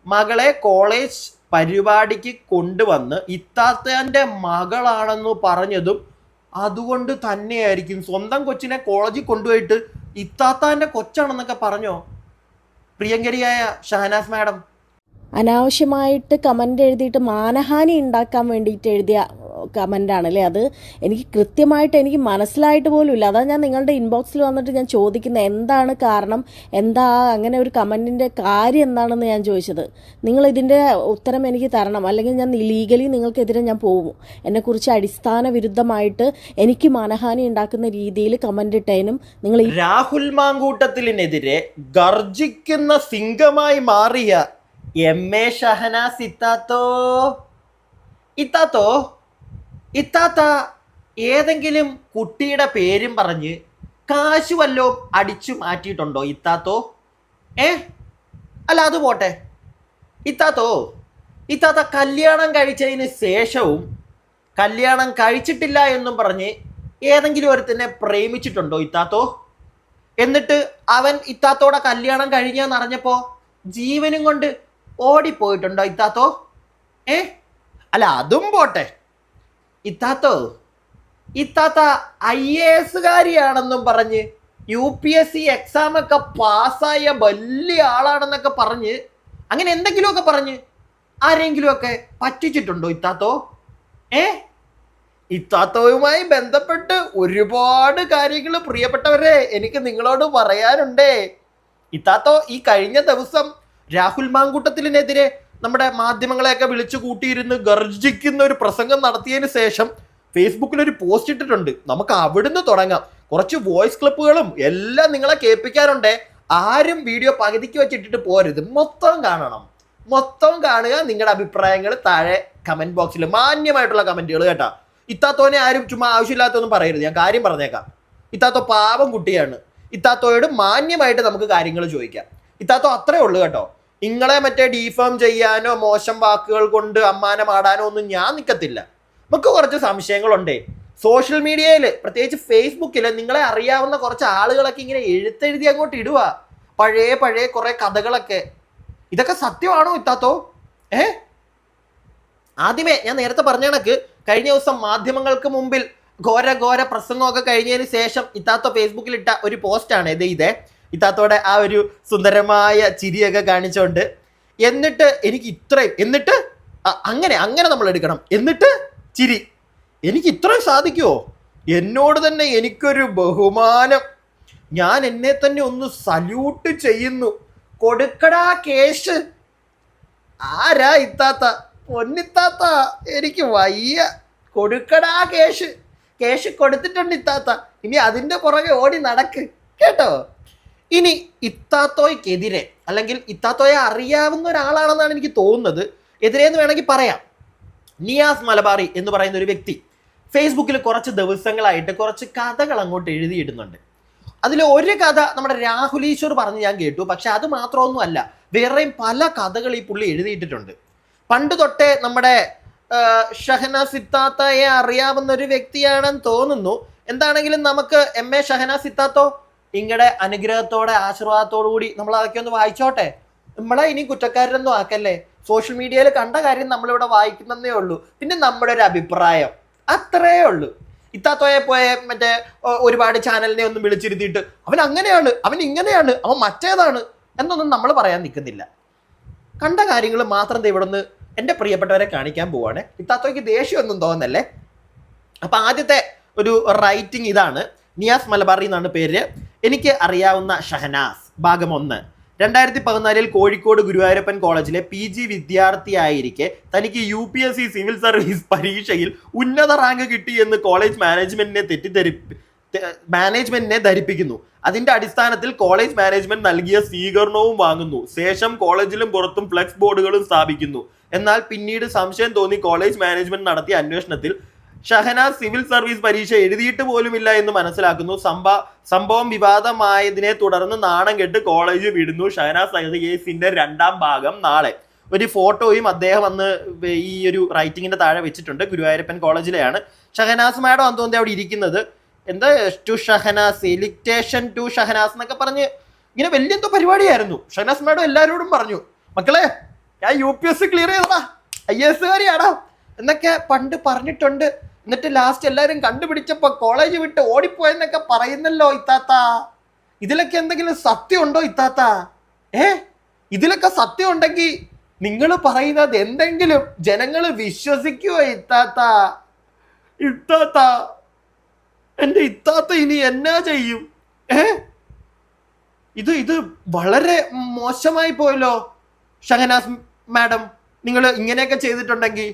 മകളെ കോളേജ് പരിപാടിക്ക് കൊണ്ടുവന്ന് ഇത്താത്തൻ്റെ മകളാണെന്ന് പറഞ്ഞതും അതുകൊണ്ട് തന്നെയായിരിക്കും. സ്വന്തം കൊച്ചിനെ കോളേജിൽ കൊണ്ടുപോയിട്ട് ഇത്താത്താൻ്റെ കൊച്ചാണെന്നൊക്കെ പറഞ്ഞോ പ്രിയങ്കരിയായ ഷഹനാസ് മാഡം? അനാവശ്യമായിട്ട് കമൻ്റ് എഴുതിയിട്ട് മാനഹാനി ഉണ്ടാക്കാൻ വേണ്ടിയിട്ട് എഴുതിയ കമൻ്റാണല്ലേ അത്. എനിക്ക് കൃത്യമായിട്ട് എനിക്ക് മനസ്സിലായിട്ട് പോലും ഇല്ല. അതാണ് ഞാൻ നിങ്ങളുടെ ഇൻബോക്സിൽ വന്നിട്ട് ഞാൻ ചോദിക്കുന്നത് എന്താണ് കാരണം, എന്താ അങ്ങനെ ഒരു കമൻറ്റിൻ്റെ കാര്യം എന്താണെന്ന് ഞാൻ ചോദിച്ചത്. നിങ്ങൾ ഇതിൻ്റെ ഉത്തരം എനിക്ക് തരണം, അല്ലെങ്കിൽ ഞാൻ ലീഗലി നിങ്ങൾക്കെതിരെ ഞാൻ പോകും. എന്നെക്കുറിച്ച് അടിസ്ഥാന വിരുദ്ധമായിട്ട് എനിക്ക് മാനഹാനി ഉണ്ടാക്കുന്ന രീതിയിൽ കമൻ്റ് ഇട്ടതിനും നിങ്ങൾ രാഹുൽ മാങ്കൂട്ടത്തിനെതിരെ ഗർജിക്കുന്ന സിംഗമായി മാറിയ എം.എ. ഷഹനാസ് ഇത്താത്ത ഏതെങ്കിലും കുട്ടിയുടെ പേരും പറഞ്ഞ് കാശ് വല്ലോ അടിച്ചു മാറ്റിയിട്ടുണ്ടോ ഇത്താത്തോ? അല്ല അത് പോട്ടെ, ഇത്താത്ത കല്യാണം കഴിച്ചതിന് ശേഷവും കല്യാണം കഴിച്ചിട്ടില്ല എന്നും പറഞ്ഞ് ഏതെങ്കിലും ഒരുത്തന്നെ പ്രേമിച്ചിട്ടുണ്ടോ ഇത്താത്തോ? എന്നിട്ട് അവൻ ഇത്താത്തോടെ കല്യാണം കഴിഞ്ഞെന്നറിഞ്ഞപ്പോൾ ജീവനും കൊണ്ട് ഓടിപ്പോയിട്ടുണ്ടോ ഇത്താത്തോ? അല്ല അതും പോട്ടെ, ഇത്താത്ത IAS കാരിയാണെന്നും പറഞ്ഞ് UPSC എക്സാമൊക്കെ പാസ്സായ വലിയ ആളാണെന്നൊക്കെ പറഞ്ഞ് അങ്ങനെ എന്തെങ്കിലുമൊക്കെ പറഞ്ഞ് ആരെങ്കിലുമൊക്കെ പറ്റിച്ചിട്ടുണ്ടോ ഇത്താത്തോ? ഇത്താത്തോയുമായി ബന്ധപ്പെട്ട് ഒരുപാട് കാര്യങ്ങൾ പ്രിയപ്പെട്ടവരെ എനിക്ക് നിങ്ങളോട് പറയാനുണ്ടേ. ഇത്താത്തോ ഈ കഴിഞ്ഞ ദിവസം രാഹുൽ മാങ്കൂട്ടത്തിനെതിരെ നമ്മുടെ മാധ്യമങ്ങളെയൊക്കെ വിളിച്ചു കൂട്ടിയിരുന്ന് ഗർജിക്കുന്ന ഒരു പ്രസംഗം നടത്തിയതിന് ശേഷം ഫേസ്ബുക്കിൽ ഒരു പോസ്റ്റ് ഇട്ടിട്ടുണ്ട്. നമുക്ക് അവിടുന്ന് തുടങ്ങാം. കുറച്ച് വോയിസ് ക്ലിപ്പുകളും എല്ലാം നിങ്ങളെ കേൾപ്പിക്കാറുണ്ടേ. ആരും വീഡിയോ പകുതിക്ക് വെച്ചിട്ടിട്ട് പോരുത്, മൊത്തം കാണുക. നിങ്ങളുടെ അഭിപ്രായങ്ങൾ താഴെ കമന്റ് ബോക്സിൽ മാന്യമായിട്ടുള്ള കമന്റുകൾ കേട്ടാ. ഇത്താത്തോനെ ആരും ചുമ്മാ ആവശ്യമില്ലാത്തൊന്നും പറയരുത്, ഞാൻ കാര്യം പറഞ്ഞേക്കാം. ഇത്താത്തോ പാവം കുട്ടിയാണ്. ഇത്താത്തോയോട് മാന്യമായിട്ട് നമുക്ക് കാര്യങ്ങൾ ചോദിക്കാം. ഇത്താത്തോ അത്രേ ഉള്ളൂ കേട്ടോ. നിങ്ങളെ മറ്റേ ഡീഫേം ചെയ്യാനോ മോശം വാക്കുകൾ കൊണ്ട് അമ്മാനം ആടാനോ ഒന്നും ഞാൻ നിൽക്കത്തില്ല. നമുക്ക് കുറച്ച് സംശയങ്ങളുണ്ടേ. സോഷ്യൽ മീഡിയയിൽ പ്രത്യേകിച്ച് ഫേസ്ബുക്കിൽ നിങ്ങളെ അറിയാവുന്ന കുറച്ച് ആളുകളൊക്കെ ഇങ്ങനെ എഴുത്തെഴുതി അങ്ങോട്ട് ഇടുക പഴയ കുറെ കഥകളൊക്കെ. ഇതൊക്കെ സത്യമാണോ ഇത്താത്തോ? ആദ്യമേ ഞാൻ നേരത്തെ പറഞ്ഞ കണക്ക് കഴിഞ്ഞ ദിവസം മാധ്യമങ്ങൾക്ക് മുമ്പിൽ ഘോര പ്രസംഗമൊക്കെ കഴിഞ്ഞതിന് ശേഷം ഇത്താത്തോ ഫേസ്ബുക്കിൽ ഇട്ട ഒരു പോസ്റ്റാണ് ഇതേ ഇത്താത്തോടെ ആ ഒരു സുന്ദരമായ ചിരിയൊക്കെ കാണിച്ചോണ്ട്. എന്നിട്ട് എനിക്ക് അങ്ങനെ നമ്മൾ എടുക്കണം. എന്നിട്ട് ചിരി. എനിക്ക് ഇത്രയും സാധിക്കുമോ? എന്നോട് തന്നെ എനിക്കൊരു ബഹുമാനം. ഞാൻ എന്നെ തന്നെ ഒന്ന് സല്യൂട്ട് ചെയ്യുന്നു. കൊടുക്കടാ കേശ്. ആരാ ഇത്താത്ത? പൊന്നിത്താത്ത എനിക്ക് വയ്യ. കൊടുക്കടാ കേശ് കൊടുത്തിട്ടുണ്ട് ഇത്താത്ത. ഇനി അതിൻ്റെ പുറകെ ഓടി നടക്ക് കേട്ടോ. ഇനി ഇത്താത്തോയ്ക്കെതിരെ, അല്ലെങ്കിൽ ഇത്താത്തോയെ അറിയാവുന്ന ഒരാളാണെന്നാണ് എനിക്ക് തോന്നുന്നത്, എതിരെന്ന് വേണമെങ്കിൽ പറയാം. നിയാസ് മലബാറി എന്ന് പറയുന്ന ഒരു വ്യക്തി ഫേസ്ബുക്കിൽ കുറച്ച് ദിവസങ്ങളായിട്ട് കുറച്ച് കഥകൾ അങ്ങോട്ട് എഴുതിയിടുന്നുണ്ട്. അതിൽ ഒരു കഥ നമ്മുടെ രാഹുൽ ഈശ്വർ പറഞ്ഞ് ഞാൻ കേട്ടു. പക്ഷെ അത് മാത്രമൊന്നുമല്ല, വേറെയും പല കഥകൾ ഈ പുള്ളി എഴുതിയിട്ടിട്ടുണ്ട്. പണ്ട് തൊട്ടേ നമ്മുടെ ഷഹനാസ് ഇത്താത്തയെ അറിയാവുന്ന ഒരു വ്യക്തിയാണെന്ന് തോന്നുന്നു. എന്താണെങ്കിലും നമുക്ക് എം.എ. ഷഹനാസ് ഇത്താത്തോ നിങ്ങളുടെ അനുഗ്രഹത്തോടെ ആശീർവാദത്തോടു കൂടി നമ്മൾ അതൊക്കെ ഒന്ന് വായിച്ചോട്ടെ. നമ്മളെ ഇനി കുറ്റക്കാരനൊന്നും ആക്കല്ലേ. സോഷ്യൽ മീഡിയയിൽ കണ്ട കാര്യം നമ്മളിവിടെ വായിക്കുന്നതേ ഉള്ളൂ. പിന്നെ നമ്മുടെ ഒരു അഭിപ്രായം അത്രേ ഉള്ളൂ. ഇത്താത്തോയെ പോയ മറ്റേ ഒരുപാട് ചാനലിനെ ഒന്നും വിളിച്ചിരുത്തിയിട്ട് അവൻ അങ്ങനെയാണ്, അവൻ ഇങ്ങനെയാണ്, അവൻ മറ്റേതാണ് എന്നൊന്നും നമ്മൾ പറയാൻ നിൽക്കുന്നില്ല. കണ്ട കാര്യങ്ങൾ മാത്രം ഇവിടെ നിന്ന് എൻ്റെ പ്രിയപ്പെട്ടവരെ കാണിക്കാൻ പോവാണ്. ഇത്താത്തോയ്ക്ക് ദേഷ്യമൊന്നും തോന്നല്ലേ. അപ്പം ആദ്യത്തെ ഒരു റൈറ്റിംഗ് ഇതാണ്. നിയാസ് മലബാറി എന്നാണ് പേര്. എനിക്ക് അറിയാവുന്ന ഷഹനാസ് ഭാഗം 1. 2014 കോഴിക്കോട് ഗുരുവായൂരപ്പൻ കോളേജിലെ PG വിദ്യാർത്ഥിയായിരിക്കെ തനിക്ക് UPSC സിവിൽ സർവീസ് പരീക്ഷയിൽ ഉന്നത റാങ്ക് കിട്ടിയെന്ന് കോളേജ് മാനേജ്മെന്റിനെ ധരിപ്പിക്കുന്നു. അതിന്റെ അടിസ്ഥാനത്തിൽ കോളേജ് മാനേജ്മെന്റ് നൽകിയ സ്വീകരണവും വാങ്ങുന്നു. ശേഷം കോളേജിലും പുറത്തും ഫ്ലെക്സ് ബോർഡുകളും സ്ഥാപിക്കുന്നു. എന്നാൽ പിന്നീട് സംശയം തോന്നി കോളേജ് മാനേജ്മെന്റ് നടത്തിയ അന്വേഷണത്തിൽ ഷഹനാസ് സിവിൽ സർവീസ് പരീക്ഷ എഴുതിയിട്ട് പോലുമില്ല എന്ന് മനസ്സിലാക്കുന്നു. സംഭവം വിവാദമായതിനെ തുടർന്ന് നാണം കെട്ട് കോളേജ് വിടുന്നു. ഷഹനാസ് കേസിന്റെ 2ാം ഭാഗം നാളെ. ഒരു ഫോട്ടോയും അദ്ദേഹം അന്ന് ഈ ഒരു റൈറ്റിങ്ങിന്റെ താഴെ വെച്ചിട്ടുണ്ട്. ഗുരുവായൂരപ്പൻ കോളേജിലെയാണ്. ഷഹനാസ് മാഡം എന്ന് തോന്നുന്നത് അവിടെ ഇരിക്കുന്നത്. എന്താ ടു ഷഹനാസ്, എലിക്ടേഷൻ ടു ഷഹനാസ് എന്നൊക്കെ പറഞ്ഞ് ഇങ്ങനെ വലിയ എന്തോ പരിപാടിയായിരുന്നു. ഷഹനാസ് മാഡം എല്ലാവരോടും പറഞ്ഞു, മക്കളെ ഞാൻ UPSC ക്ലിയർ ചെയ്തടാ, IAS കാരിയാടാ എന്നൊക്കെ പണ്ട് പറഞ്ഞിട്ടുണ്ട്. എന്നിട്ട് ലാസ്റ്റ് എല്ലാവരും കണ്ടുപിടിച്ചപ്പോ കോളേജ് വിട്ട് ഓടിപ്പോയെന്നൊക്കെ പറയുന്നല്ലോ ഇത്താത്ത. ഇതിലൊക്കെ എന്തെങ്കിലും സത്യം ഉണ്ടോ ഇത്താത്ത? ഇതിലൊക്കെ സത്യം ഉണ്ടെങ്കിൽ നിങ്ങൾ പറയുന്നത് എന്തെങ്കിലും ജനങ്ങൾ വിശ്വസിക്കുവോ ഇത്താത്ത? ഇത്താത്ത, എൻ്റെ ഇത്താത്ത ഇനി എന്നാ ചെയ്യും? ഇത് വളരെ മോശമായി പോയല്ലോ ഷഹനാസ് മാഡം. നിങ്ങൾ ഇങ്ങനെയൊക്കെ ചെയ്തിട്ടുണ്ടെങ്കിൽ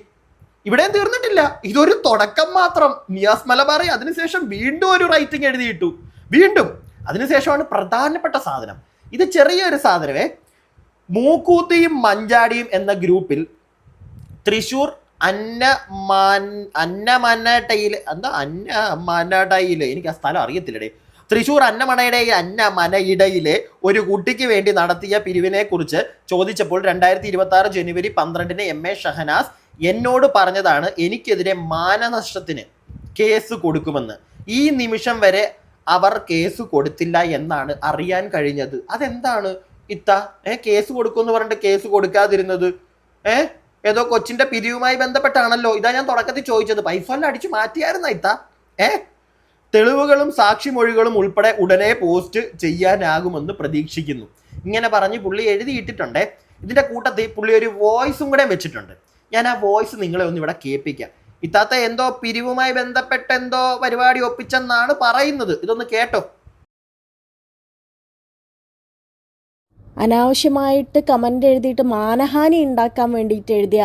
ഇവിടെയും തീർന്നിട്ടില്ല, ഇതൊരു തുടക്കം മാത്രം. നിയാസ് മലബാറി അതിനുശേഷം വീണ്ടും ഒരു റൈറ്റിംഗ് എഴുതിയിട്ടു. വീണ്ടും അതിനുശേഷമാണ് പ്രധാനപ്പെട്ട സാധനം. ഇത് ചെറിയൊരു സാധനമേ. മൂക്കൂത്തിയും മഞ്ചാടിയും എന്ന ഗ്രൂപ്പിൽ തൃശ്ശൂർ അന്നമനടയിൽ എനിക്ക് ആ സ്ഥലം അറിയത്തില്ലടേ. തൃശ്ശൂർ അന്നമനയിടയിലെ ഒരു കുട്ടിക്ക് വേണ്ടി നടത്തിയ പിരിവിനെ കുറിച്ച് ചോദിച്ചപ്പോൾ 2026 ജനുവരി 12 MA ഷഹനാസ് എന്നോട് പറഞ്ഞതാണ് എനിക്കെതിരെ മാനനഷ്ടത്തിന് കേസ് കൊടുക്കുമെന്ന്. ഈ നിമിഷം വരെ അവർ കേസ് കൊടുത്തില്ല എന്നാണ് അറിയാൻ കഴിഞ്ഞത്. അതെന്താണ് ഇത്ത കേസ് കൊടുക്കുമെന്ന് പറഞ്ഞിട്ട് കേസ് കൊടുക്കാതിരുന്നത്? ഏതോ കൊച്ചിന്റെ പിരിവുമായി ബന്ധപ്പെട്ടാണല്ലോ. ഇതാ ഞാൻ തുടക്കത്തിൽ ചോദിച്ചത്. പൈസ എല്ലാം അടിച്ചു മാറ്റിയായിരുന്ന ഇത്ത? തെളിവുകളും സാക്ഷിമൊഴികളും ഉൾപ്പെടെ ഉടനെ പോസ്റ്റ് ചെയ്യാനാകുമെന്ന് പ്രതീക്ഷിക്കുന്നു. ഇങ്ങനെ പറഞ്ഞ് പുള്ളി എഴുതിയിട്ടിട്ടുണ്ട്. ഇതിന്റെ കൂട്ടത്തിൽ പുള്ളി ഒരു വോയിസും കൂടെ വെച്ചിട്ടുണ്ട്. ഞാൻ ആ വോയിസ് നിങ്ങളെ ഒന്ന് ഇവിടെ കേൾപ്പിക്കാം. ഇത്താത്ത എന്തോ പിരിവുമായി ബന്ധപ്പെട്ട് എന്തോ പരിപാടി ഒപ്പിച്ചെന്നാണ് പറയുന്നത്. ഇതൊന്ന് കേട്ടോ. അനാവശ്യമായിട്ട് കമൻ്റ് എഴുതിയിട്ട് മാനഹാനി ഉണ്ടാക്കാൻ വേണ്ടിയിട്ട് എഴുതിയ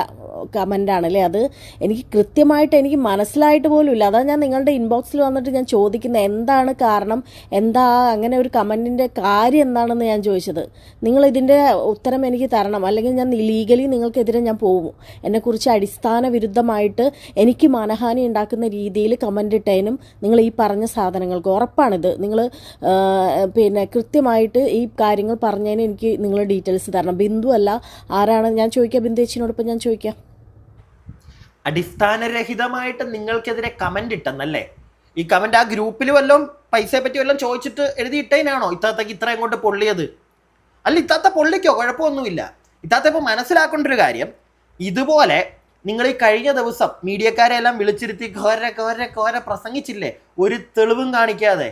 കമൻ്റാണല്ലേ അത്. എനിക്ക് കൃത്യമായിട്ട് എനിക്ക് മനസ്സിലായിട്ട് പോലും ഇല്ല. അതാണ് ഞാൻ നിങ്ങളുടെ ഇൻബോക്സിൽ വന്നിട്ട് ഞാൻ ചോദിക്കുന്നത് എന്താണ് കാരണം, എന്താ അങ്ങനെ ഒരു കമൻറ്റിൻ്റെ കാര്യം എന്താണെന്ന് ഞാൻ ചോദിച്ചത്. നിങ്ങളിതിൻ്റെ ഉത്തരം എനിക്ക് തരണം, അല്ലെങ്കിൽ ഞാൻ ലീഗലി നിങ്ങൾക്കെതിരെ ഞാൻ പോകും. എന്നെക്കുറിച്ച് അടിസ്ഥാന വിരുദ്ധമായിട്ട് എനിക്ക് മാനഹാനി ഉണ്ടാക്കുന്ന രീതിയിൽ കമൻ്റ് ഇട്ടതിനും നിങ്ങൾ ഈ പറഞ്ഞ സാധനങ്ങൾക്ക് ഉറപ്പാണിത്. നിങ്ങൾ കൃത്യമായിട്ട് ഈ കാര്യങ്ങൾ പറഞ്ഞതിന് എനിക്ക് നിങ്ങൾ ഡീറ്റെയിൽസ് തരണം. ബിന്ദു അല്ല, ആരാണ് ഞാൻ ചോദിക്കാം, ബിന്ദു ചേച്ചിനോടൊപ്പം ഞാൻ ചോദിക്കാം. അടിസ്ഥാനരഹിതമായിട്ട് നിങ്ങൾക്കെതിരെ കമന്റ് ഇട്ടെന്നല്ലേ? ഈ കമന്റ് ആ ഗ്രൂപ്പിൽ വല്ലതും പൈസയെ പറ്റി വല്ലതും ചോദിച്ചിട്ട് എഴുതിയിട്ടതിനാണോ ഇത്താത്തക്ക് ഇത്ര അങ്ങോട്ട് പൊള്ളിയത്? അല്ല, ഇത്താത്ത പൊള്ളിക്കോ, കുഴപ്പമൊന്നുമില്ല. ഇത്താത്ത ഇപ്പോൾ മനസ്സിലാക്കേണ്ട ഒരു കാര്യം, ഇതുപോലെ നിങ്ങൾ ഈ കഴിഞ്ഞ ദിവസം മീഡിയക്കാരെ എല്ലാം വിളിച്ചിരുത്തി കോര പ്രസംഗിച്ചില്ലേ, ഒരു തെളിവും കാണിക്കാതെ.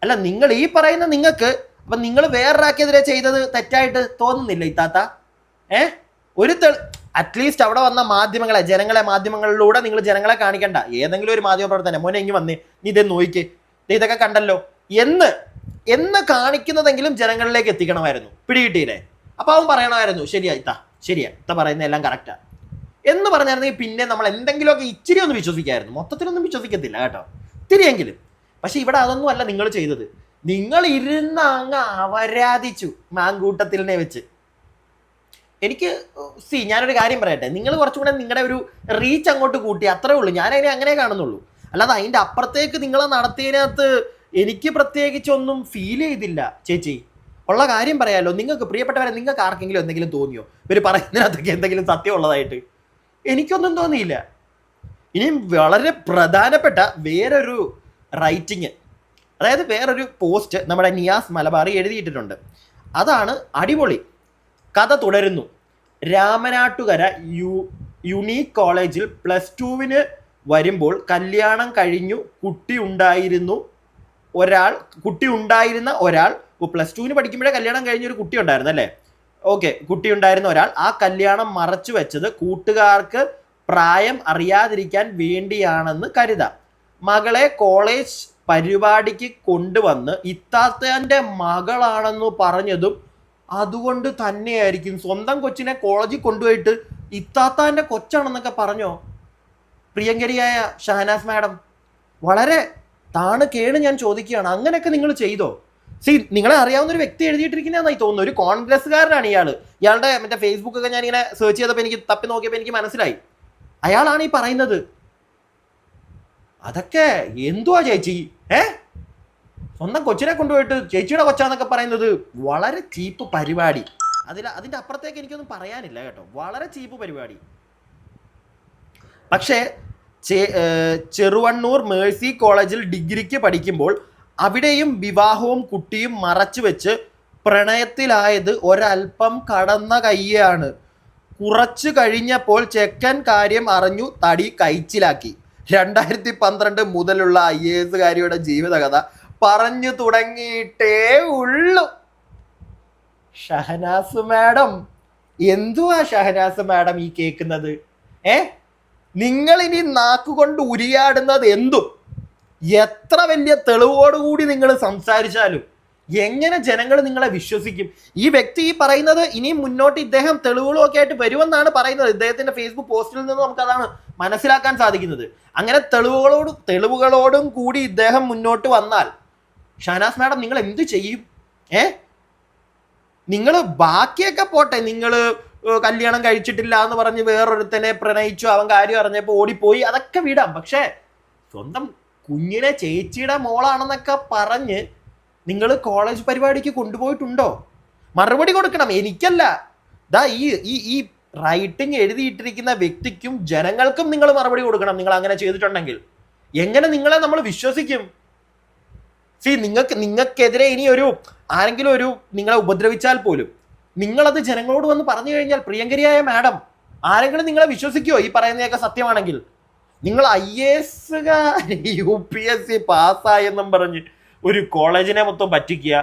അല്ല, നിങ്ങൾ ഈ പറയുന്ന നിങ്ങൾക്ക് അപ്പം നിങ്ങൾ വേറൊരാൾക്കെതിരെ ചെയ്തത് തെറ്റായിട്ട് തോന്നുന്നില്ല ഇത്താത്ത? ഒരു അറ്റ്ലീസ്റ്റ് അവിടെ വന്ന മാധ്യമങ്ങളെ, മാധ്യമങ്ങളിലൂടെ നിങ്ങൾ ജനങ്ങളെ കാണിക്കണ്ട. ഏതെങ്കിലും ഒരു മാധ്യമ പ്രവർത്തനം മോനെ ഇങ്ങ് വന്നേ, നീ ഇതേ നോയിക്ക്, ഇതൊക്കെ കണ്ടല്ലോ എന്ന് കാണിക്കുന്നതെങ്കിലും ജനങ്ങളിലേക്ക് എത്തിക്കണമായിരുന്നു. പിടികിട്ടിയില്ലേ? അപ്പൊ അവൻ പറയണമായിരുന്നു ശരിയാ ഇത്ത പറയുന്ന എല്ലാം കറക്റ്റാ എന്ന് പറഞ്ഞായിരുന്നെങ്കിൽ പിന്നെ നമ്മൾ എന്തെങ്കിലുമൊക്കെ ഇച്ചിരി ഒന്ന് വിശ്വസിക്കായിരുന്നു. മൊത്തത്തിലൊന്നും വിശ്വസിക്കത്തില്ല കേട്ടോ, ഇത്തിരിയെങ്കിലും. പക്ഷെ ഇവിടെ അതൊന്നും അല്ല നിങ്ങൾ ചെയ്തത്. നിങ്ങൾ ഇരുന്ന് അങ്ങ് അവരാധിച്ചു മാങ്കൂട്ടത്തിലിനെ വെച്ച്. എനിക്ക് ഞാനൊരു കാര്യം പറയട്ടെ, നിങ്ങൾ കുറച്ചും കൂടെ നിങ്ങളുടെ ഒരു റീച്ച് അങ്ങോട്ട് കൂട്ടി, അത്രേ ഉള്ളൂ. ഞാൻ അതിനെ അങ്ങനെ കാണുന്നുള്ളൂ. അല്ലാതെ അതിൻ്റെ അപ്പുറത്തേക്ക് നിങ്ങളെ നടത്തിയതിനകത്ത് എനിക്ക് പ്രത്യേകിച്ചൊന്നും ഫീൽ ചെയ്തില്ല ചേച്ചി. ഉള്ള കാര്യം പറയാമല്ലോ. നിങ്ങൾക്ക് പ്രിയപ്പെട്ടവരെ, നിങ്ങൾക്ക് ആർക്കെങ്കിലും എന്തെങ്കിലും തോന്നിയോ ഇവർ പറയുന്നതിനകത്തൊക്കെ എന്തെങ്കിലും സത്യം ഉള്ളതായിട്ട്? എനിക്കൊന്നും തോന്നിയില്ല. ഇനിയും വളരെ പ്രധാനപ്പെട്ട വേറൊരു റൈറ്റിങ്, അതായത് വേറൊരു പോസ്റ്റ് നമ്മുടെ നിയാസ് മലബാറി എഴുതിയിട്ടിട്ടുണ്ട്. അതാണ് അടിപൊളി. കഥ തുടരുന്നു. രാമനാട്ടുകര യുണീക്ക് കോളേജിൽ +2 വരുമ്പോൾ കല്യാണം കഴിഞ്ഞു കുട്ടി ഉണ്ടായിരുന്ന ഒരാൾ +2 പഠിക്കുമ്പോഴേ കല്യാണം കഴിഞ്ഞൊരു കുട്ടി ഉണ്ടായിരുന്നു അല്ലേ? ഓക്കെ, കുട്ടി ഉണ്ടായിരുന്ന ഒരാൾ ആ കല്യാണം മറച്ചു വെച്ചത് കൂട്ടുകാർക്ക് പ്രായം അറിയാതിരിക്കാൻ വേണ്ടിയാണെന്ന് കരുതാം. മകളെ കോളേജ് പരിപാടിക്ക് കൊണ്ടുവന്ന് ഇത്താത്തൻ്റെ മകളാണെന്ന് പറഞ്ഞതും അതുകൊണ്ട് തന്നെയായിരിക്കും. സ്വന്തം കൊച്ചിനെ കോളേജിൽ കൊണ്ടുപോയിട്ട് ഇത്താത്താൻ്റെ കൊച്ചാണെന്നൊക്കെ പറഞ്ഞോ പ്രിയങ്കരിയായ ഷഹനാസ് മാഡം? വളരെ താണ് കേട് ഞാൻ ചോദിക്കുകയാണ്. അങ്ങനെയൊക്കെ നിങ്ങൾ ചെയ്തോ? നിങ്ങളെ അറിയാവുന്ന ഒരു വ്യക്തി എഴുതിയിട്ടിരിക്കുന്നതായി തോന്നുന്നു. ഒരു കോൺഗ്രസ്സുകാരനാണ് ഇയാളുടെ മറ്റേ ഫേസ്ബുക്കൊക്കെ ഞാനിങ്ങനെ സെർച്ച് ചെയ്തപ്പോൾ എനിക്ക് തപ്പി നോക്കിയപ്പോൾ എനിക്ക് മനസ്സിലായി അയാളാണ് ഈ പറയുന്നത്. അതൊക്കെ എന്തുവാ ചേച്ചി? സ്വന്തം കൊച്ചിനെ കൊണ്ടുപോയിട്ട് ചേച്ചിയുടെ കൊച്ചാന്നൊക്കെ പറയുന്നത് വളരെ ചീപ്പ് പരിപാടി. അതിൻ്റെ അപ്പുറത്തേക്ക് എനിക്കൊന്നും പറയാനില്ല കേട്ടോ. വളരെ ചീപ്പ് പരിപാടി. പക്ഷേ ചെറുവണ്ണൂർ മേഴ്സി കോളേജിൽ ഡിഗ്രിക്ക് പഠിക്കുമ്പോൾ അവിടെയും വിവാഹവും കുട്ടിയും മറച്ചു വെച്ച് പ്രണയത്തിലായത് ഒരൽപ്പം കടന്ന കയ്യാണ്. കുറച്ചു കഴിഞ്ഞപ്പോൾ ചെക്കൻ കാര്യം അറിഞ്ഞു, തടി കൈച്ചിലാക്കി. 2012 മുതലുള്ള IAS കാരിയുടെ ജീവിതകഥ പറഞ്ഞു തുടങ്ങിയിട്ടേ ഉള്ളൂ. ഷഹനാസ് മാഡം, എന്തുവാ ഷഹനാസ് മാഡം ഈ കേൾക്കുന്നത്? നിങ്ങൾ ഇനി നാക്കുകൊണ്ട് ഉരിയാടുന്നത് എന്തും എത്ര വലിയ തെളിവോടുകൂടി നിങ്ങൾ സംസാരിച്ചാലും എങ്ങനെ ജനങ്ങൾ നിങ്ങളെ വിശ്വസിക്കും? ഈ വ്യക്തി ഈ പറയുന്നത് ഇനിയും മുന്നോട്ട് ഇദ്ദേഹം തെളിവുകളും ഒക്കെ ആയിട്ട് വരുമെന്നാണ് പറയുന്നത്. ഇദ്ദേഹത്തിന്റെ ഫേസ്ബുക്ക് പോസ്റ്റിൽ നിന്ന് നമുക്ക് അതാണ് മനസ്സിലാക്കാൻ സാധിക്കുന്നത്. അങ്ങനെ തെളിവുകളോടും കൂടി ഇദ്ദേഹം മുന്നോട്ട് വന്നാൽ ഷഹനാസ് മാഡം നിങ്ങൾ എന്ത് ചെയ്യും? നിങ്ങൾ ബാക്കിയൊക്കെ പോട്ടെ, നിങ്ങൾ കല്യാണം കഴിച്ചിട്ടില്ല എന്ന് പറഞ്ഞ് വേറൊരുത്തനെ പ്രണയിച്ചു, അവൻ കാര്യം അറിഞ്ഞപ്പോൾ ഓടിപ്പോയി, അതൊക്കെ വിടാം. പക്ഷേ സ്വന്തം കുഞ്ഞിനെ ചേച്ചിയുടെ മോളാണെന്നൊക്കെ പറഞ്ഞ് നിങ്ങൾ കോളേജ് പരിപാടിക്ക് കൊണ്ടുപോയിട്ടുണ്ടോ? മറുപടി കൊടുക്കണം. എനിക്കല്ല, ദാ ഈ റൈറ്റിംഗ് എഴുതിയിട്ടിരിക്കുന്ന വ്യക്തിക്കും ജനങ്ങൾക്കും നിങ്ങൾ മറുപടി കൊടുക്കണം. നിങ്ങൾ അങ്ങനെ ചെയ്തിട്ടുണ്ടെങ്കിൽ എങ്ങനെ നിങ്ങളെ നമ്മൾ വിശ്വസിക്കും? നിങ്ങൾക്കെതിരെ ഇനി ആരെങ്കിലും നിങ്ങളെ ഉപദ്രവിച്ചാൽ പോലും നിങ്ങളത് ജനങ്ങളോട് വന്ന് പറഞ്ഞു കഴിഞ്ഞാൽ, പ്രിയങ്കരിയായ മാഡം, ആരെങ്കിലും നിങ്ങളെ വിശ്വസിക്കുമോ? ഈ പറയുന്നതൊക്കെ സത്യമാണെങ്കിൽ നിങ്ങൾ IAS UPSC പാസ്സായെന്നും പറഞ്ഞ് ഒരു കോളേജിനെ മൊത്തം പറ്റിക്കുക.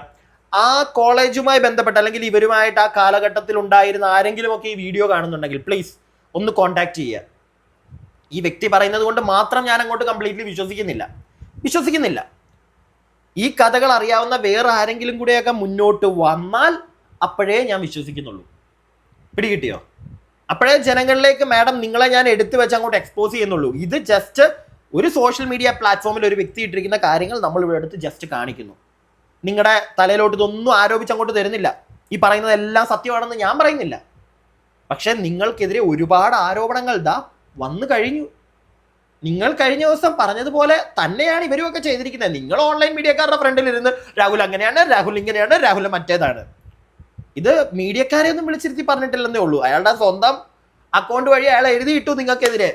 ആ കോളേജുമായി ബന്ധപ്പെട്ട് അല്ലെങ്കിൽ ഇവരുമായിട്ട് ആ കാലഘട്ടത്തിൽ ഉണ്ടായിരുന്ന ആരെങ്കിലും ഒക്കെ ഈ വീഡിയോ കാണുന്നുണ്ടെങ്കിൽ പ്ലീസ് ഒന്ന് കോൺടാക്ട് ചെയ്യുക. ഈ വ്യക്തി പറയുന്നത് കൊണ്ട് മാത്രം ഞാൻ അങ്ങോട്ട് കംപ്ലീറ്റ്ലി വിശ്വസിക്കുന്നില്ല. ഈ കഥകൾ അറിയാവുന്ന വേറെ ആരെങ്കിലും കൂടെയൊക്കെ മുന്നോട്ട് വന്നാൽ അപ്പോഴേ ഞാൻ വിശ്വസിക്കുന്നുള്ളൂ. പിടികിട്ടിയോ? അപ്പോഴേ ജനങ്ങളിലേക്ക് മാഡം നിങ്ങളെ ഞാൻ എടുത്തു വെച്ച് അങ്ങോട്ട് എക്സ്പോസ് ചെയ്യുന്നുള്ളൂ. ഇത് ജസ്റ്റ് ഒരു സോഷ്യൽ മീഡിയ പ്ലാറ്റ്ഫോമിൽ ഒരു വ്യക്തി ഇട്ടിരിക്കുന്ന കാര്യങ്ങൾ നമ്മൾ ഇവിടെ എടുത്ത് ജസ്റ്റ് കാണിക്കുന്നു. നിങ്ങളുടെ തലയിലോട്ട് ഇതൊന്നും ആരോപിച്ച് അങ്ങോട്ട് തരുന്നില്ല. ഈ പറയുന്നതെല്ലാം സത്യമാണെന്ന് ഞാൻ പറയുന്നില്ല. പക്ഷെ നിങ്ങൾക്കെതിരെ ഒരുപാട് ആരോപണങ്ങൾ വന്നു കഴിഞ്ഞു. നിങ്ങൾ കഴിഞ്ഞ ദിവസം പറഞ്ഞതുപോലെ തന്നെയാണ് ഇവരുമൊക്കെ ചെയ്തിരിക്കുന്നത്. നിങ്ങൾ ഓൺലൈൻ മീഡിയക്കാരുടെ ഫ്രണ്ടിൽ ഇരുന്ന് രാഹുൽ അങ്ങനെയാണ്, രാഹുൽ ഇങ്ങനെയാണ്, രാഹുൽ മറ്റേതാണ്. ഇത് മീഡിയക്കാരെ ഒന്നും വിളിച്ചിരുത്തി പറഞ്ഞിട്ടില്ലെന്നേ ഉള്ളൂ. അയാളുടെ സ്വന്തം അക്കൗണ്ട് വഴി അയാൾ എഴുതിയിട്ടു നിങ്ങൾക്കെതിരെ.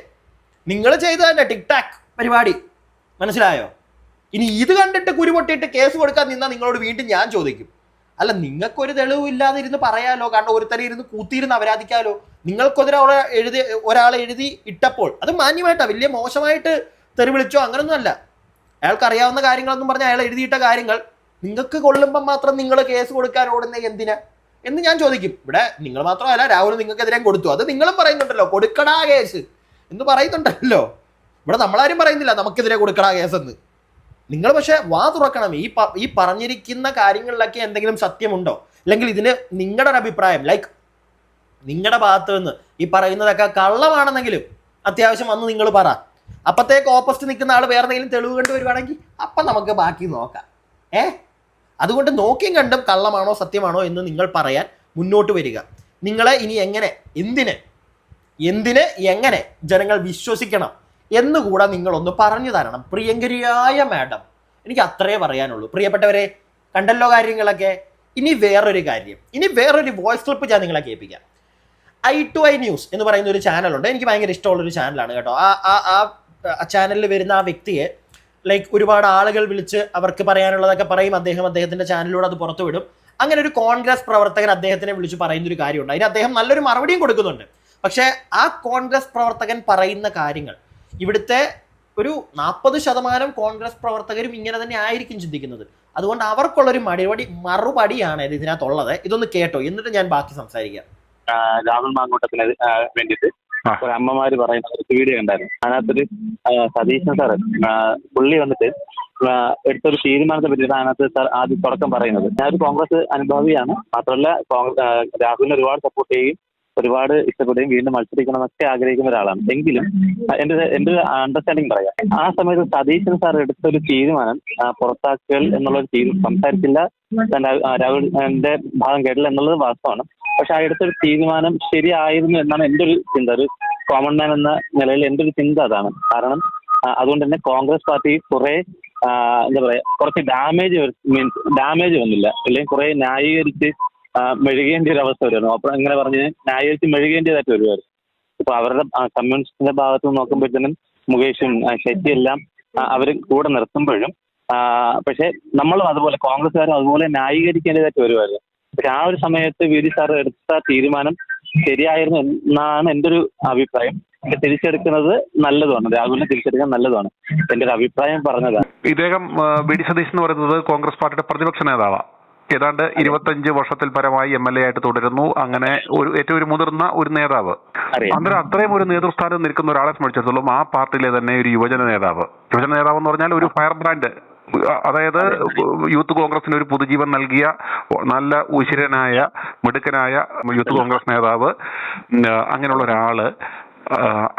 നിങ്ങൾ ചെയ്ത് തന്നെ ടിക്ടാക് പരിപാടി, മനസ്സിലായോ? ഇനി ഇത് കണ്ടിട്ട് കുരുപൊട്ടിയിട്ട് കേസ് കൊടുക്കാൻ നിന്നാൽ നിങ്ങളോട് വീണ്ടും ഞാൻ ചോദിക്കും, അല്ല നിങ്ങൾക്കൊരു തെളിവും ഇല്ലാതെ ഇരുന്ന് പറയാലോ, കാരണം ഒരുത്തരം ഇരുന്ന് കൂത്തിയിരുന്ന് അപരാധിക്കാലോ. ഒരാളെ എഴുതി ഇട്ടപ്പോൾ അത് മാന്യമായിട്ടാണ്, വലിയ മോശമായിട്ട് തെറി വിളിച്ചോ അങ്ങനൊന്നും അല്ല. അയാൾക്ക് അറിയാവുന്ന കാര്യങ്ങളൊന്നും പറഞ്ഞാൽ അയാൾ എഴുതിയിട്ട കാര്യങ്ങൾ നിങ്ങൾക്ക് കൊള്ളുമ്പം മാത്രം നിങ്ങൾ കേസ് കൊടുക്കാൻ ഓടുന്ന എന്തിനാ എന്ന് ഞാൻ ചോദിക്കും. ഇവിടെ നിങ്ങൾ മാത്രമല്ല, രാഹുൽ നിങ്ങൾക്കെതിരെ കൊടുത്തു, അത് നിങ്ങളും പറയുന്നുണ്ടല്ലോ, കൊടുക്കടാ കേസ് എന്ന് പറയുന്നുണ്ടല്ലോ. ഇവിടെ നമ്മളാരും പറയുന്നില്ല നമുക്കെതിരെ കൊടുക്കടാ കേസെന്ന്. നിങ്ങൾ പക്ഷെ വാ തുറക്കണം. ഈ പറഞ്ഞിരിക്കുന്ന കാര്യങ്ങളിലൊക്കെ എന്തെങ്കിലും സത്യമുണ്ടോ, അല്ലെങ്കിൽ ഇതിന് നിങ്ങളുടെ ഒരു അഭിപ്രായം, ലൈക്ക് നിങ്ങളുടെ ഭാഗത്ത് നിന്ന് ഈ പറയുന്നതൊക്കെ കള്ളമാണെന്നെങ്കിലും അത്യാവശ്യം വന്ന് നിങ്ങൾ പറ. അപ്പത്തേക്ക് ഓപ്പോസിറ്റ് നിൽക്കുന്ന ആൾ വേറെ എന്തെങ്കിലും തെളിവ് കണ്ടു വരുവാണെങ്കിൽ അപ്പം നമുക്ക് ബാക്കി നോക്കാം. അതുകൊണ്ട് നോക്കിയും കണ്ടും കള്ളമാണോ സത്യമാണോ എന്ന് നിങ്ങൾ പറയാൻ മുന്നോട്ട് വരിക. നിങ്ങളെ ഇനി എന്തിന് എങ്ങനെ ജനങ്ങൾ വിശ്വസിക്കണം എന്നുകൂടെ നിങ്ങളൊന്ന് പറഞ്ഞു തരണം. പ്രിയങ്കരിയായ മാഡം, എനിക്ക് അത്രേ പറയാനുള്ളൂ. പ്രിയപ്പെട്ടവരെ, കണ്ടല്ലോ കാര്യങ്ങളൊക്കെ. ഇനി വേറൊരു വോയിസ് ക്ലിപ്പ് ഞാൻ നിങ്ങളെ കേൾപ്പിക്കാം. I2I ന്യൂസ് എന്ന് പറയുന്ന ഒരു ചാനലുണ്ട്. എനിക്ക് ഭയങ്കര ഇഷ്ടമുള്ളൊരു ചാനലാണ് കേട്ടോ. ആ ചാനലിൽ വരുന്ന ആ വ്യക്തിയെ ലൈക്ക് ഒരുപാട് ആളുകൾ വിളിച്ച് അവർക്ക് പറയാനുള്ളതൊക്കെ പറയും. അദ്ദേഹത്തിൻ്റെ ചാനലിലൂടെ അത് പുറത്തു വിടും. അങ്ങനെ ഒരു കോൺഗ്രസ് പ്രവർത്തകൻ അദ്ദേഹത്തിനെ വിളിച്ച് പറയുന്നൊരു കാര്യമുണ്ട്. അതിന് അദ്ദേഹം നല്ലൊരു മറുപടിയും കൊടുക്കുന്നുണ്ട്. പക്ഷേ ആ കോൺഗ്രസ് പ്രവർത്തകൻ പറയുന്ന കാര്യങ്ങൾ ഇവിടുത്തെ ഒരു 40% കോൺഗ്രസ് പ്രവർത്തകരും ഇങ്ങനെ തന്നെ ആയിരിക്കും ചിന്തിക്കുന്നത്. അതുകൊണ്ട് അവർക്കുള്ളൊരു മറുപടിയാണ് ഇതിനകത്തുള്ളത്. ഇതൊന്ന് കേട്ടോ, എന്നിട്ട് ഞാൻ ബാക്കി സംസാരിക്കാം. രാഹുൽ മാങ്കൂട്ടത്തിന് വേണ്ടിയിട്ട് ഒരു അമ്മമാര് പറയുന്ന ഒരു വീഡിയോ ഉണ്ടായിരുന്നു. അതിനകത്തൊരു സതീശൻ സാറ് പുള്ളി വന്നിട്ട് എടുത്തൊരു തീരുമാനത്തെ പറ്റിയിട്ട് അതിനകത്ത് സാർ ആദ്യം തുടക്കം പറയുന്നത്, ഞാനൊരു കോൺഗ്രസ് അനുഭാവിയാണ്, മാത്രമല്ല രാഹുലിനെ ഒരുപാട് സപ്പോർട്ട് ചെയ്യുകയും ഒരുപാട് ഇഷ്ടപ്പെടുകയും വീണ്ടും മത്സരിക്കണമെന്നൊക്കെ ആഗ്രഹിക്കുന്ന ഒരാളാണ്. എങ്കിലും എന്റെ അണ്ടർസ്റ്റാൻഡിങ് പറയാം, ആ സമയത്ത് സതീശൻ സാർ എടുത്തൊരു തീരുമാനം പുറത്താക്കൽ എന്നുള്ളൊരു സംസാരിച്ചില്ല, രാഹുലിന്റെ ഭാഗം കേട്ടില്ല എന്നുള്ളത് വാസ്തവമാണ്. പക്ഷെ ആ എടുത്തൊരു തീരുമാനം ശരിയായിരുന്നു എന്നാണ് എൻ്റെ ഒരു ചിന്ത. ഒരു കോമൺ മാൻ എന്ന നിലയിൽ എൻ്റെ ഒരു ചിന്ത അതാണ്. കാരണം അതുകൊണ്ട് തന്നെ കോൺഗ്രസ് പാർട്ടി കുറെ എന്താ പറയാ, കുറച്ച് ഡാമേജ് വന്നില്ല, അല്ലെങ്കിൽ കുറെ ന്യായീകരിച്ച് മെഴുകേണ്ട ഒരു അവസ്ഥ വരുമായിരുന്നു. അപ്പൊ ഇങ്ങനെ പറഞ്ഞ് ന്യായീകരിച്ച് മെഴുകേണ്ടതായിട്ട് വരുമായിരുന്നു. ഇപ്പൊ അവരുടെ കമ്മ്യൂണിസ്റ്റിന്റെ ഭാഗത്ത് നിന്ന് നോക്കുമ്പോഴത്തേനും മുകേഷും ശശി എല്ലാം അവർ കൂടെ നിർത്തുമ്പോഴും പക്ഷെ നമ്മളും അതുപോലെ കോൺഗ്രസ്സുകാരും അതുപോലെ ന്യായീകരിക്കേണ്ടതായിട്ട് വരുമായിരുന്നു. പക്ഷെ ആ ഒരു സമയത്ത് വി ഡി സാർ എടുത്ത തീരുമാനം ശരിയായിരുന്നു എന്നാണ് എൻ്റെ ഒരു അഭിപ്രായം. തിരിച്ചെടുക്കുന്നത് നല്ലതാണ്, രാഹുലിനെ തിരിച്ചെടുക്കാൻ നല്ലതാണ്, എൻ്റെ ഒരു അഭിപ്രായം പറഞ്ഞതാണ്. ഇദ്ദേഹം വി ഡി സതീശൻ എന്ന് പറയുന്നത് കോൺഗ്രസ് പാർട്ടിയുടെ പ്രതിപക്ഷ നേതാവാണ്. ഏതാണ്ട് 25 വർഷത്തിൽ പരമായി MLA ആയിട്ട് തുടരുന്നു. അങ്ങനെ ഏറ്റവും ഒരു മുതിർന്ന ഒരു നേതാവ്. അന്നേരം അത്രയും ഒരു നേതൃസ്ഥാനം നിൽക്കുന്ന ഒരാളെ സംബന്ധിച്ചിടത്തോളം ആ പാർട്ടിയിലെ തന്നെ ഒരു യുവജന നേതാവ് എന്ന് പറഞ്ഞാൽ ഒരു ഫയർ ബ്രാൻഡ്, അതായത് യൂത്ത് കോൺഗ്രസിന് ഒരു പുതുജീവൻ നൽകിയ നല്ല ഉശിരനായ മിടുക്കനായ യൂത്ത് കോൺഗ്രസ് നേതാവ്, അങ്ങനെയുള്ള ഒരാള്.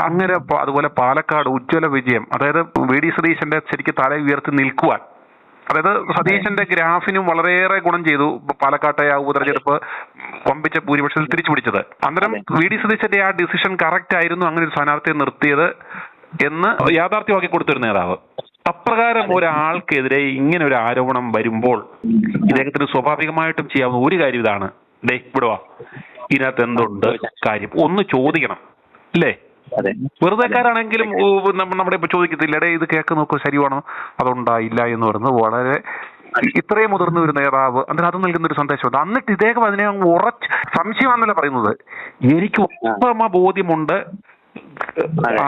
അങ്ങനെ അതുപോലെ പാലക്കാട് ഉജ്ജ്വല വിജയം, അതായത് വി ഡി സതീശന്റെ ശരിക്കും തല ഉയർത്തി നിൽക്കുവാൻ, അതായത് സതീശന്റെ ഗ്രാഫിനും വളരെയേറെ ഗുണം ചെയ്തു പാലക്കാട്ടെ ആ ഉപതെരഞ്ഞെടുപ്പ് വമ്പിച്ച ഭൂരിപക്ഷത്തിൽ തിരിച്ചു പിടിച്ചത്. അന്നേരം വി ഡി സതീശന്റെ ആ ഡിസിഷൻ കറക്റ്റ് ആയിരുന്നു അങ്ങനെ ഒരു സ്ഥാനാർത്ഥിയെ നിർത്തിയത് എന്ന് യാഥാർത്ഥ്യമാക്കി കൊടുത്തൊരു നേതാവ്. അപ്രകാരം ഒരാൾക്കെതിരെ ഇങ്ങനെ ഒരു ആരോപണം വരുമ്പോൾ ഇദ്ദേഹത്തിന് സ്വാഭാവികമായിട്ടും ചെയ്യാവുന്ന ഒരു കാര്യം ഇതാണ്, വിടുവാ, ഇതിനകത്ത് എന്തുണ്ട് കാര്യം ഒന്ന് ചോദിക്കണം, അല്ലേ? വെറുതെക്കാരാണെങ്കിലും നമ്മുടെ ഇപ്പൊ ചോദിക്കത്തില്ല, ഇത് കേക്ക് നോക്കൂ ശരിയാണോ, അതുണ്ടായില്ല എന്ന് പറയുന്നത് വളരെ ഇത്രയും മുതിർന്ന ഒരു നേതാവ്. അന്നേരം അത് നൽകുന്ന ഒരു സന്ദേശമുണ്ട്. എന്നിട്ട് ഇദ്ദേഹം അതിനെ സംശയമാണെന്നല്ല പറയുന്നത്, എനിക്ക് ഉത്തമ ബോധ്യമുണ്ട്,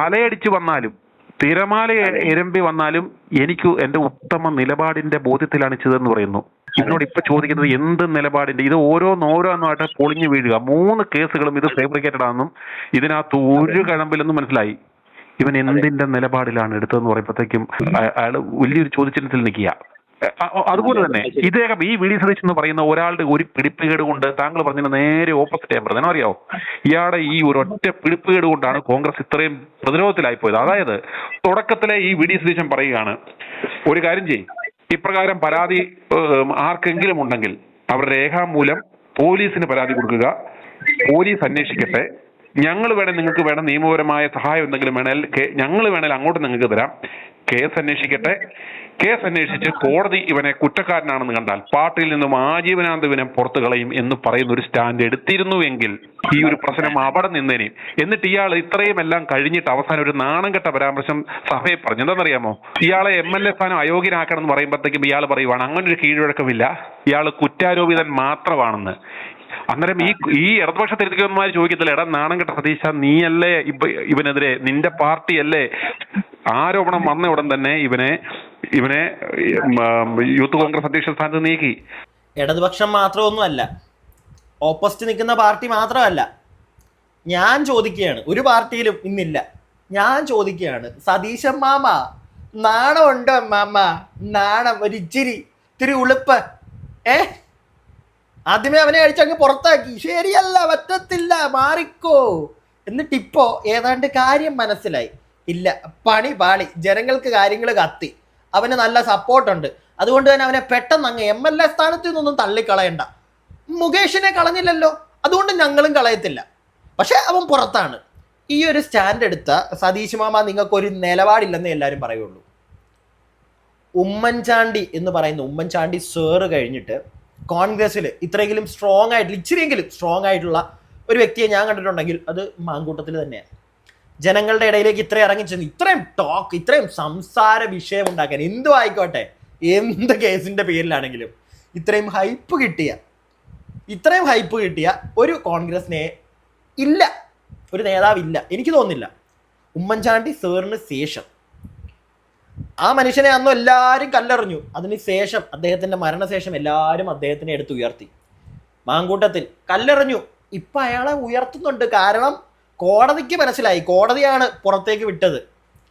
അലയടിച്ചു വന്നാലും തിരമാല എരമ്പി വന്നാലും എനിക്ക് എന്റെ ഉത്തമ നിലപാടിന്റെ ബോധ്യത്തിലാണ് ചെയ്തതെന്ന് പറയുന്നു. ഇതിനോട് ഇപ്പൊ ചോദിക്കുന്നത് എന്ത് നിലപാടിന്റെ, ഇത് ഓരോന്നായിട്ട് പൊളിഞ്ഞു വീഴുക. 3 കേസുകളും ഇത് ഫാബ്രിക്കേറ്റഡ് ആണെന്നും ഇതിനകത്ത് ഒരു കഴമ്പില്ലെന്നും മനസ്സിലായി. ഇവൻ എന്തിന്റെ നിലപാടിലാണ് എടുത്തതെന്ന് പറയുമ്പോഴത്തേക്കും അയാൾ വലിയൊരു ചോദ്യചിഹ്നത്തിൽ നിൽക്കുക. അതുപോലെ തന്നെ ഇദ്ദേഹം ഈ വി ഡി സതീശൻ എന്ന് പറയുന്ന ഒരാളുടെ ഒരു പിടിപ്പുകേട് കൊണ്ട്, താങ്കൾ പറഞ്ഞതിന് നേരെ ഓപ്പോസിറ്റ് ഞാൻ പറഞ്ഞത് അറിയാവോ, ഇയാളുടെ ഈ ഒരു ഒറ്റ പിടിപ്പുകേട് കൊണ്ടാണ് കോൺഗ്രസ് ഇത്രയും പ്രതിരോധത്തിലായിപ്പോയത്. അതായത് തുടക്കത്തിലെ ഈ വി ഡി സതീശൻ പറയുകയാണ്, ഒരു കാര്യം ചെയ്യും, ഇപ്രകാരം പരാതി ആർക്കെങ്കിലും ഉണ്ടെങ്കിൽ അവരുടെ രേഖാമൂലം പോലീസിന് പരാതി കൊടുക്കുക, പോലീസ് അന്വേഷിക്കട്ടെ, ഞങ്ങൾ നിങ്ങൾക്ക് വേണം നിയമപരമായ സഹായം എന്തെങ്കിലും വേണേൽ ഞങ്ങൾ വേണേൽ അങ്ങോട്ട് നിങ്ങൾക്ക് തരാം, കേസ് അന്വേഷിക്കട്ടെ, കേസ് അന്വേഷിച്ച് കോടതി ഇവനെ കുറ്റക്കാരനാണെന്ന് കണ്ടാൽ പാർട്ടിയിൽ നിന്നും ആജീവനാന്ത ഇവനെ പുറത്തു കളയും എന്ന് പറയുന്ന ഒരു സ്റ്റാൻഡ് എടുത്തിരുന്നുവെങ്കിൽ ഈ ഒരു പ്രശ്നം അവിടെ നിന്നേനെയും. എന്നിട്ട് ഇയാൾ ഇത്രയും എല്ലാം കഴിഞ്ഞിട്ട് അവസാനം ഒരു നാണംകെട്ട പരാമർശം സഭയെ പറഞ്ഞു. എന്താണെന്നറിയാമോ, ഇയാളെ MLA സ്ഥാനം അയോഗ്യനാക്കണം എന്ന് പറയുമ്പോഴത്തേക്കും ഇയാൾ പറയുവാണ് അങ്ങനെ ഒരു കീഴ്വഴക്കമില്ല, ഇയാൾ കുറ്റാരോപിതൻ മാത്രമാണെന്ന്. അന്നേരം ഈ ഇടതുപക്ഷ തിരുത്തിക്കന്മാർ ചോദിക്കത്തില്ല, എടാ നാണം കെട്ട സതീശ, നീയല്ലേ ഇവനെതിരെ, നിന്റെ പാർട്ടിയല്ലേ ആരോപണം വന്ന ഉടൻ തന്നെ ഇവനെ യൂത്ത് കോൺഗ്രസ് അധ്യക്ഷ സ്ഥാനത്ത് നീക്കി. ഇടതുപക്ഷം മാത്രമൊന്നുമല്ല, ഓപ്പോസിറ്റ് നിൽക്കുന്ന പാർട്ടി മാത്രമല്ല. ഞാൻ ചോദിക്കുകയാണ്, ഒരു പാർട്ടിയിലും ഇന്നില്ല, ഞാൻ ചോദിക്കുകയാണ്, സതീശൻ മാമ നാണമുണ്ടോ മാമ? നാണം, ഒരു ഇത്തിരി ഉളുപ്പ്. ആദ്യമേ അവനെ അടിച്ചങ്ങ് പുറത്താക്കി, ശരിയല്ല, പറ്റത്തില്ല, മാറിക്കോ. എന്നിട്ടിപ്പോ ഏതാണ്ട് കാര്യം മനസ്സിലായി, ഇല്ല പണി പാളി, ജനങ്ങൾക്ക് കാര്യങ്ങൾ കത്തി, അവന് നല്ല സപ്പോർട്ടുണ്ട്, അതുകൊണ്ട് തന്നെ അവനെ പെട്ടെന്ന് അങ്ങ് MLA സ്ഥാനത്ത് നിന്നൊന്നും തള്ളിക്കളയണ്ട. മുകേഷിനെ കളഞ്ഞില്ലല്ലോ, അതുകൊണ്ട് ഞങ്ങളും കളയത്തില്ല. പക്ഷെ അവൻ പുറത്താണ്. ഈ ഒരു സ്റ്റാൻഡ് എടുത്ത സതീശ് മാമ നിങ്ങൾക്കൊരു നിലപാടില്ലെന്ന് എല്ലാവരും പറയുള്ളൂ. ഉമ്മൻചാണ്ടി എന്ന് പറയുന്ന ഉമ്മൻചാണ്ടി സാറ് കഴിഞ്ഞിട്ട് കോൺഗ്രസ്സിൽ ഇത്രയെങ്കിലും സ്ട്രോങ് ആയിട്ടുള്ള, ഇച്ചിരിയെങ്കിലും സ്ട്രോങ് ആയിട്ടുള്ള ഒരു വ്യക്തിയെ ഞാൻ കണ്ടിട്ടുണ്ടെങ്കിൽ അത് മാങ്കൂട്ടത്തിൽ തന്നെയാണ്. ജനങ്ങളുടെ ഇടയിലേക്ക് ഇത്രയും ഇറങ്ങിച്ചെന്ന് ഇത്രയും ടോക്ക്, ഇത്രയും സംസാര വിഷയം ഉണ്ടാക്കാൻ, എന്തും ആയിക്കോട്ടെ, എന്ത് കേസിൻ്റെ പേരിലാണെങ്കിലും ഇത്രയും ഹൈപ്പ് കിട്ടിയ ഒരു കോൺഗ്രസിനെ ഇല്ല, ഒരു നേതാവില്ല, എനിക്ക് തോന്നുന്നില്ല. ഉമ്മൻചാണ്ടി സാറിന് ശേഷം ആ മനുഷ്യനെ അന്നും എല്ലാവരും കല്ലെറിഞ്ഞു. അതിന് ശേഷം അദ്ദേഹത്തിൻ്റെ മരണശേഷം എല്ലാവരും അദ്ദേഹത്തിനെ എടുത്തുയർത്തി, മാങ്കൂട്ടത്തിൽ കല്ലെറിഞ്ഞു. ഇപ്പം അയാളെ ഉയർത്തുന്നുണ്ട്. കാരണം കോടതിക്ക് മനസ്സിലായി, കോടതിയാണ് പുറത്തേക്ക് വിട്ടത്.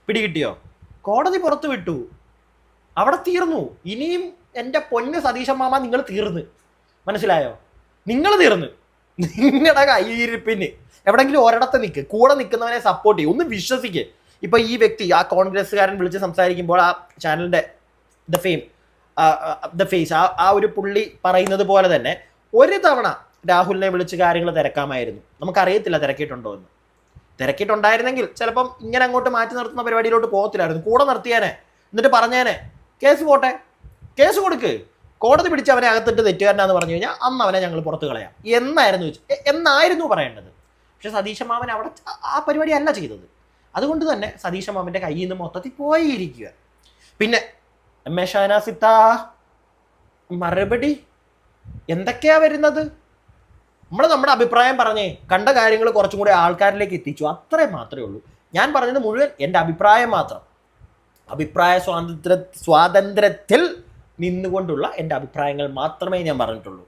പിടികിട്ടിയോ? കോടതി പുറത്ത് വിട്ടു, അവിടെ തീർന്നു. ഇനിയും എൻ്റെ പൊന്ന് സതീശൻ മാമ നിങ്ങൾ തീർന്ന്, മനസ്സിലായോ? നിങ്ങൾ തീർന്ന്. നിങ്ങളുടെ കയ്യിരിപ്പിന് എവിടെയെങ്കിലും ഒരിടത്ത് നിൽക്ക്, കൂടെ നിൽക്കുന്നവനെ സപ്പോർട്ട് ചെയ്യും, ഒന്ന് വിശ്വസിക്ക്. ഇപ്പോൾ ഈ വ്യക്തി, ആ കോൺഗ്രസ്സുകാരൻ വിളിച്ച് സംസാരിക്കുമ്പോൾ ആ ചാനലിൻ്റെ ദ ഫേസ് ആ ഒരു പുള്ളി പറയുന്നത് പോലെ തന്നെ ഒരു തവണ രാഹുലിനെ വിളിച്ച് കാര്യങ്ങൾ തിരക്കാമായിരുന്നു. നമുക്കറിയത്തില്ല തിരക്കിയിട്ടുണ്ടോ എന്ന്. തിരക്കിയിട്ടുണ്ടായിരുന്നെങ്കിൽ ചിലപ്പം ഇങ്ങനെ അങ്ങോട്ട് മാറ്റി നിർത്തുന്ന പരിപാടിയിലോട്ട് പോകത്തില്ലായിരുന്നു, കൂടെ നിർത്തിയാനെ, എന്നിട്ട് പറഞ്ഞേനെ കേസ് പോട്ടെ, കേസ് കൊടുക്ക്, കോടതി പിടിച്ച് അവനെ അകത്തിട്ട് തെറ്റുകാരനാന്ന് പറഞ്ഞു കഴിഞ്ഞാൽ അന്ന് അവനെ ഞങ്ങൾ പുറത്ത് കളയാം എന്നായിരുന്നു പറയേണ്ടത്. പക്ഷെ സതീശൻ മാമൻ അവിടെ ആ പരിപാടി അല്ല ചെയ്തത്. അതുകൊണ്ട് തന്നെ സതീശൻ മാമൻ്റെ കയ്യിൽ നിന്ന് മൊത്തത്തിൽ പോയിരിക്കുക. പിന്നെ MA ഷഹനാസിത്ത മറുപടി എന്തൊക്കെയാ വരുന്നത്? നമ്മൾ നമ്മുടെ അഭിപ്രായം പറഞ്ഞേ, കണ്ട കാര്യങ്ങൾ കുറച്ചും കൂടി ആൾക്കാരിലേക്ക് എത്തിച്ചു, അത്രേ മാത്രമേ ഉള്ളൂ. ഞാൻ പറഞ്ഞത് മുഴുവൻ എൻ്റെ അഭിപ്രായം മാത്രം. അഭിപ്രായ സ്വാതന്ത്ര്യത്തിൽ നിന്നുകൊണ്ടുള്ള എൻ്റെ അഭിപ്രായങ്ങൾ മാത്രമേ ഞാൻ പറഞ്ഞിട്ടുള്ളൂ.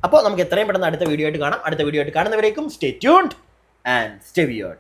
അപ്പോൾ നമുക്ക് എത്രയും പെട്ടെന്ന് അടുത്ത വീഡിയോ ആയിട്ട് കാണാം. അടുത്ത വീഡിയോ ആയിട്ട് കാണുന്നവരേക്കും stay tuned and stay weird.